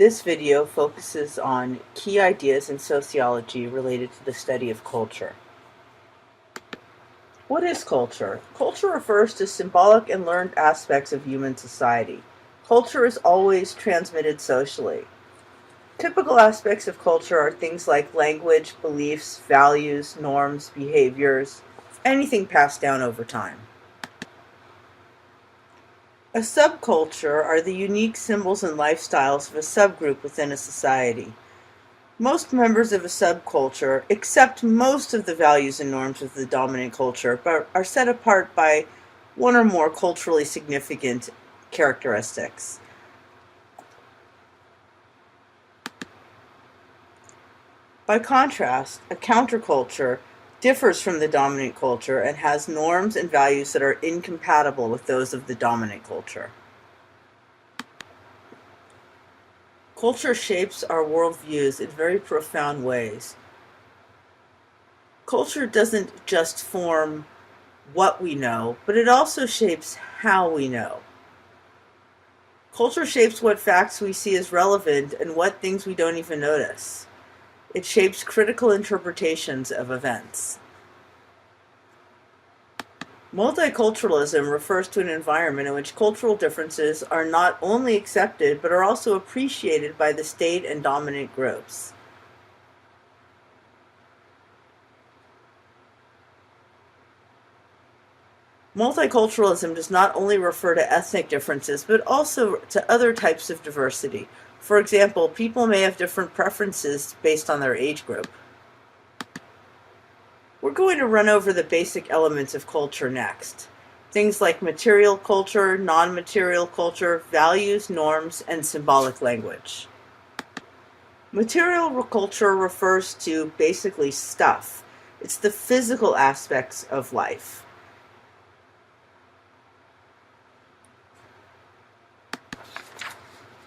This video focuses on key ideas in sociology related to the study of culture. What is culture? Culture refers to symbolic and learned aspects of human society. Culture is always transmitted socially. Typical aspects of culture are things like language, beliefs, values, norms, behaviors, anything passed down over time. A subculture are the unique symbols and lifestyles of a subgroup within a society. Most members of a subculture accept most of the values and norms of the dominant culture, but are set apart by one or more culturally significant characteristics. By contrast, a counterculture differs from the dominant culture and has norms and values that are incompatible with those of the dominant culture. Culture shapes our worldviews in very profound ways. Culture doesn't just form what we know, but it also shapes how we know. Culture shapes what facts we see as relevant and what things we don't even notice. It shapes critical interpretations of events. Multiculturalism refers to an environment in which cultural differences are not only accepted, but are also appreciated by the state and dominant groups. Multiculturalism does not only refer to ethnic differences, but also to other types of diversity. For example, people may have different preferences based on their age group. We're going to run over the basic elements of culture next. Things like material culture, non-material culture, values, norms, and symbolic language. Material culture refers to basically stuff. It's the physical aspects of life.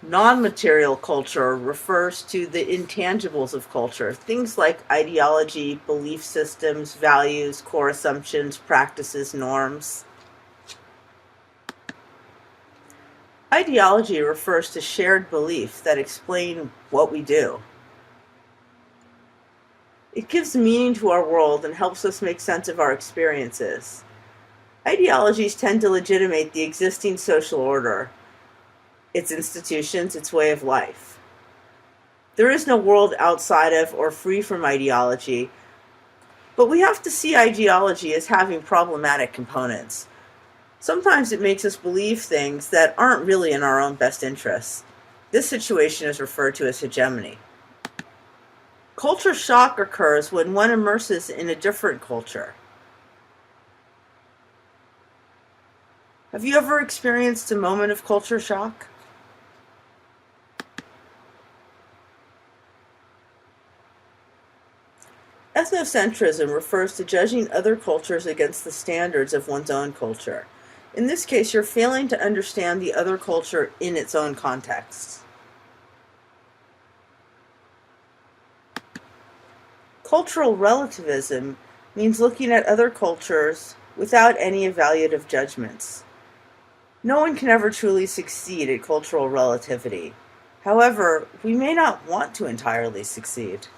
Non-material culture refers to the intangibles of culture, things like ideology, belief systems, values, core assumptions, practices, norms. Ideology refers to shared beliefs that explain what we do. It gives meaning to our world and helps us make sense of our experiences. Ideologies tend to legitimate the existing social order, its institutions, its way of life. There is no world outside of or free from ideology, but we have to see ideology as having problematic components. Sometimes it makes us believe things that aren't really in our own best interests. This situation is referred to as hegemony. Culture shock occurs when one immerses in a different culture. Have you ever experienced a moment of culture shock? Ethnocentrism refers to judging other cultures against the standards of one's own culture. In this case, you're failing to understand the other culture in its own context. Cultural relativism means looking at other cultures without any evaluative judgments. No one can ever truly succeed at cultural relativity. However, we may not want to entirely succeed.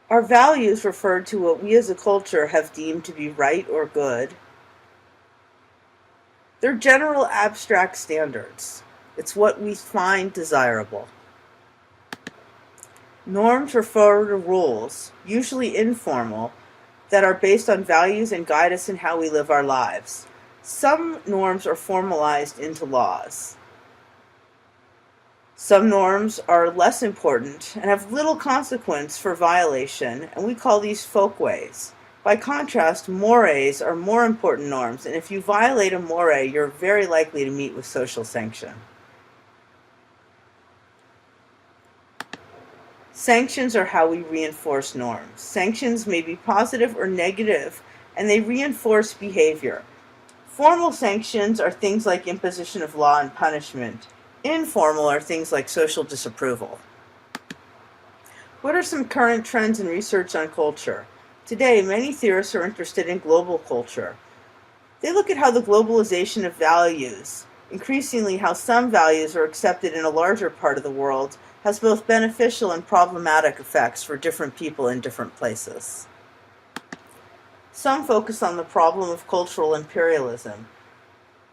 Our values refer to what we as a culture have deemed to be right or good. They're general abstract standards. It's what we find desirable. Norms refer to rules, usually informal, that are based on values and guide us in how we live our lives. Some norms are formalized into laws. Some norms are less important and have little consequence for violation, and we call these folkways. By contrast, mores are more important norms, and if you violate a more, you're very likely to meet with social sanction. Sanctions are how we reinforce norms. Sanctions may be positive or negative, and they reinforce behavior. Formal sanctions are things like imposition of law and punishment. Informal are things like social disapproval. What are some current trends in research on culture? Today, many theorists are interested in global culture. They look at how the globalization of values, increasingly how some values are accepted in a larger part of the world, has both beneficial and problematic effects for different people in different places. Some focus on the problem of cultural imperialism.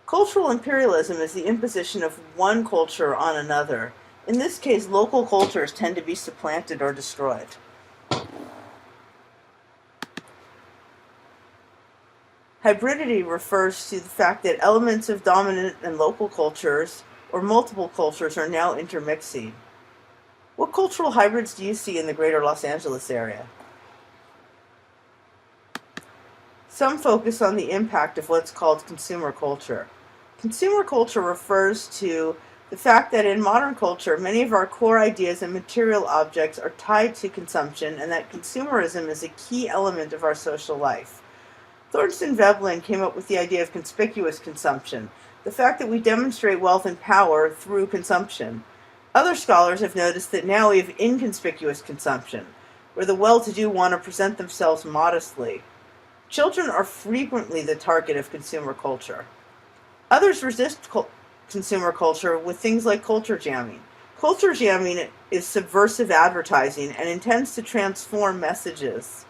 Cultural imperialism is the imposition of one culture on another. In this case, local cultures tend to be supplanted or destroyed. Hybridity refers to the fact that elements of dominant and local cultures, or multiple cultures, are now intermixing. What cultural hybrids do you see in the greater Los Angeles area? Some focus on the impact of what's called consumer culture. Consumer culture refers to the fact that in modern culture, many of our core ideas and material objects are tied to consumption, and that consumerism is a key element of our social life. Thorsten Veblen came up with the idea of conspicuous consumption, the fact that we demonstrate wealth and power through consumption. Other scholars have noticed that now we have inconspicuous consumption, where the well-to-do want to present themselves modestly. Children are frequently the target of consumer culture. Others resist consumer culture with things like culture jamming. Culture jamming is subversive advertising and intends to transform messages.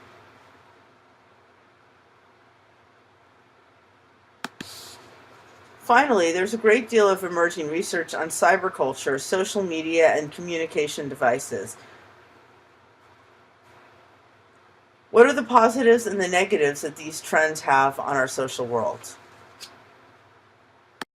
Finally, there's a great deal of emerging research on cyberculture, social media, and communication devices. What are the positives and the negatives that these trends have on our social world?